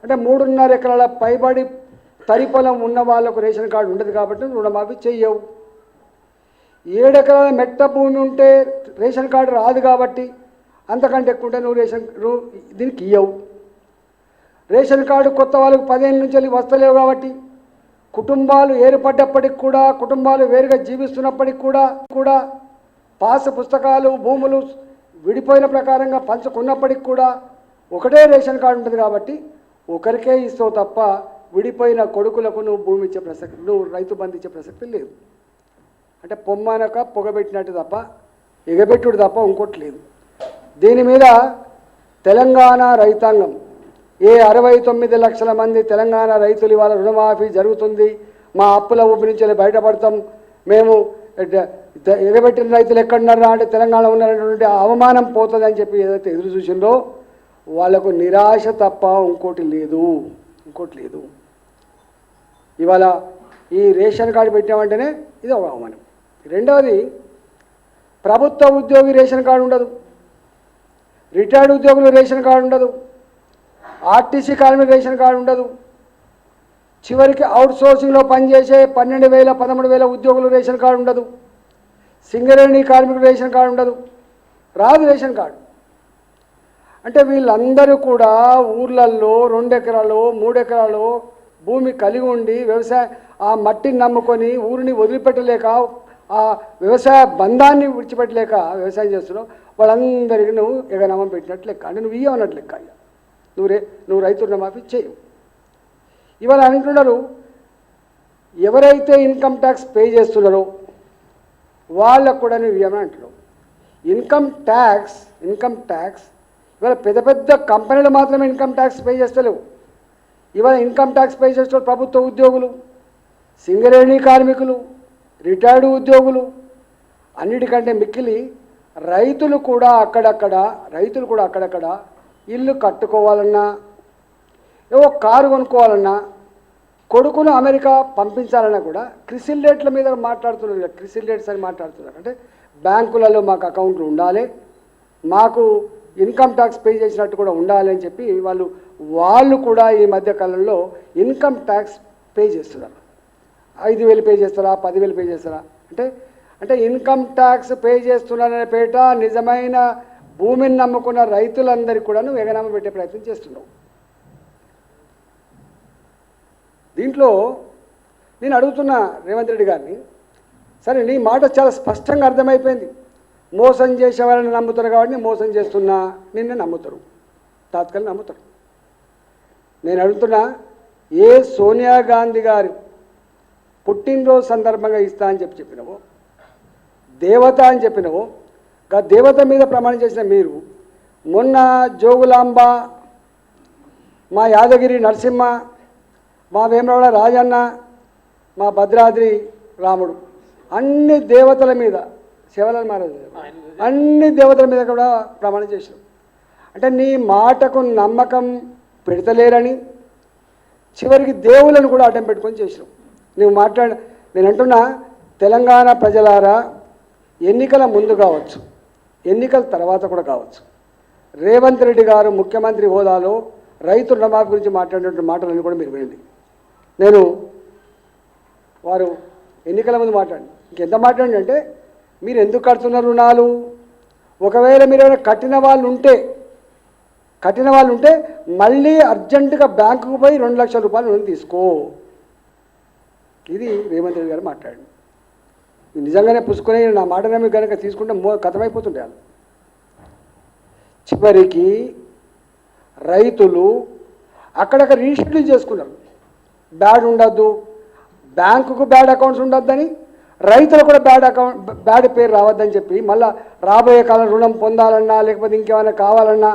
అంటే 3.5 ఎకరాల పైబడి తరి పొలం ఉన్న వాళ్ళకు రేషన్ కార్డు ఉండదు కాబట్టి రుణమాఫీ చెయ్యవు. 7 ఎకరాల మెట్ట భూమి ఉంటే రేషన్ కార్డు రాదు కాబట్టి అంతకంటే ఎక్కువ ఉంటే నువ్వు దీనికి ఇవ్వవు. రేషన్ కార్డు కొత్త వాళ్ళకు 10 ఏళ్ళ నుంచి వస్తలేవు కాబట్టి కుటుంబాలు ఏర్పడ్డప్పటికి కూడా, కుటుంబాలు వేరుగా జీవిస్తున్నప్పటికి కూడా పాస్ పుస్తకాలు భూములు విడిపోయిన ప్రకారంగా పంచుకున్నప్పటికి కూడా ఒకటే రేషన్ కార్డు ఉంటుంది కాబట్టి ఒకరికే ఇస్తావు తప్ప విడిపోయిన కొడుకులకు నువ్వు భూమి ఇచ్చే ప్రసక్తి, నువ్వు రైతు బంధు ఇచ్చే ప్రసక్తి లేదు. అంటే పొమ్మనక పొగబెట్టినట్టు తప్ప ఎగబెట్టుడు తప్ప ఇంకోటి లేదు. దీని మీద తెలంగాణ రైతాంగం 69 లక్షల మంది తెలంగాణ రైతులు ఇవాళ రుణమాఫీ జరుగుతుంది, మా అప్పుల ఊపి నుంచి బయటపడతాం, మేము ఎగబెట్టిన రైతులు ఎక్కడున్నారా అంటే తెలంగాణ ఉన్నటువంటి అవమానం పోతుంది అని చెప్పి ఏదైతే ఎదురు చూసిందో వాళ్ళకు నిరాశ తప్ప ఇంకోటి లేదు. ఇవాళ ఈ రేషన్ కార్డు పెట్టామంటేనే ఇది ఒక అవమానం. రెండవది, ప్రభుత్వ ఉద్యోగి రేషన్ కార్డు ఉండదు, రిటైర్డ్ ఉద్యోగులు రేషన్ కార్డు ఉండదు, ఆర్టీసీ కార్మికులు రేషన్ కార్డు ఉండదు, చివరికి అవుట్సోర్సింగ్లో పనిచేసే 12,000 13,000 ఉద్యోగులు రేషన్ కార్డు ఉండదు, సింగరేణి కార్మికులు రేషన్ కార్డు ఉండదు, రాదు రేషన్ కార్డు. అంటే వీళ్ళందరూ కూడా ఊర్లల్లో 2 ఎకరాలు 3 ఎకరాలు భూమి కలిగి ఉండి ఆ మట్టిని నమ్ముకొని ఊరిని వదిలిపెట్టలేక, ఆ వ్యవసాయ బంధాన్ని విడిచిపెట్టలేక వ్యవసాయం చేస్తున్నావు. వాళ్ళందరికీ నువ్వు ఎగనామం పెట్టినట్లు లెక్క, అంటే నువ్వు ఇవ్వనట్లు లెక్క. నువ్వు రైతు రుణమాఫీ చేయవు. ఇవాళ అంటున్నారు ఎవరైతే ఇన్కమ్ ట్యాక్స్ పే చేస్తున్నారో వాళ్ళకు కూడా నువ్వు ఇవ్వమని అంటున్నావు. ఇన్కమ్ ట్యాక్స్ ఇవాళ పెద్ద కంపెనీలు మాత్రమే ఇన్కమ్ ట్యాక్స్ పే చేస్తలేవు. ఇవాళ ఇన్కమ్ ట్యాక్స్ పే చేస్తున్న ప్రభుత్వ ఉద్యోగులు, సింగరేణి కార్మికులు, రిటైర్డ్ ఉద్యోగులు, అన్నిటికంటే మిక్కిలి రైతులు కూడా అక్కడక్కడ ఇల్లు కట్టుకోవాలన్నా, ఏవో కారు కొనుక్కోవాలన్నా, కొడుకును అమెరికా పంపించాలన్నా కూడా క్రిసిల్ రేట్ల మీద మాట్లాడుతున్నారు. క్రిసిల్ రేట్స్ అని మాట్లాడుతున్నారు. అంటే బ్యాంకులలో మాకు అకౌంట్లు ఉండాలి, మాకు ఇన్కమ్ ట్యాక్స్ పే చేసినట్టు కూడా ఉండాలి అని చెప్పి వాళ్ళు కూడా ఈ మధ్యకాలంలో ఇన్కమ్ ట్యాక్స్ పే చేస్తున్నారు. 5,000 పే చేస్తారా, 10,000 పే చేస్తారా అంటే ఇన్కమ్ ట్యాక్స్ పే చేస్తున్నారనే పేట నిజమైన భూమిని నమ్ముకున్న రైతులందరికీ కూడా నువ్వు ఎగనామా పెట్టే ప్రయత్నం చేస్తున్నావు. దీంట్లో నేను అడుగుతున్నా రేవంత్ రెడ్డి గారిని, సరే నీ మాట చాలా స్పష్టంగా అర్థమైపోయింది, మోసం చేసే వాళ్ళని నమ్ముతారు కాబట్టి మోసం చేస్తున్నా నిన్ను నమ్ముతారు, తాత్కాలిక నమ్ముతారు. నేను అడుగుతున్నా, ఏ సోనియా గాంధీ గారు పుట్టినరోజు సందర్భంగా ఇస్తా అని చెప్పినవో, దేవత అని చెప్పినవో, దేవత మీద ప్రమాణం చేసిన మీరు మొన్న జోగులాంబ, మా యాదగిరి నరసింహ, మా వేమరాడ రాజన్న, మా భద్రాద్రి రాముడు, అన్ని దేవతల మీద శివలాల్ మహారాజు అన్ని దేవతల మీద కూడా ప్రమాణం చేశారు. అంటే నీ మాటకు నమ్మకం పెడతలేరని చివరికి దేవులను కూడా అడ్డం పెట్టుకొని చేసినావు. నేను అంటున్నా, తెలంగాణ ప్రజలారా, ఎన్నికల ముందు కావచ్చు, ఎన్నికల తర్వాత కూడా కావచ్చు, రేవంత్ రెడ్డి గారు ముఖ్యమంత్రి హోదాలో రైతు రుణమాఫీ గురించి మాట్లాడినటువంటి మాటలన్నీ కూడా మీరు వినండి. వారు ఎన్నికల ముందు ఇంకెంత మాట్లాడంటే, మీరు ఎందుకు కడుతున్నారు రుణాలు, ఒకవేళ మీరు ఏమైనా కట్టిన వాళ్ళు ఉంటే మళ్ళీ అర్జెంటుగా బ్యాంకుకు పోయి 2 లక్షల రూపాయలు రుణం తీసుకో. ఇది రేవంత్ రెడ్డి గారు మాట్లాడు. నిజంగానే పుసుకునే నా మాట నమ్మి కనుక తీసుకుంటే కథమైపోతుండే వాళ్ళు. చివరికి రైతులు అక్కడక్కడ రీషెడ్యూల్ చేసుకున్నారు. బ్యాడ్ ఉండద్దు, బ్యాంకుకు బ్యాడ్ అకౌంట్స్ ఉండొద్దని, రైతులు కూడా బ్యాడ్ పేరు రావద్దని చెప్పి మళ్ళీ రాబోయే కాలం రుణం పొందాలన్నా లేకపోతే ఇంకేమైనా కావాలన్నా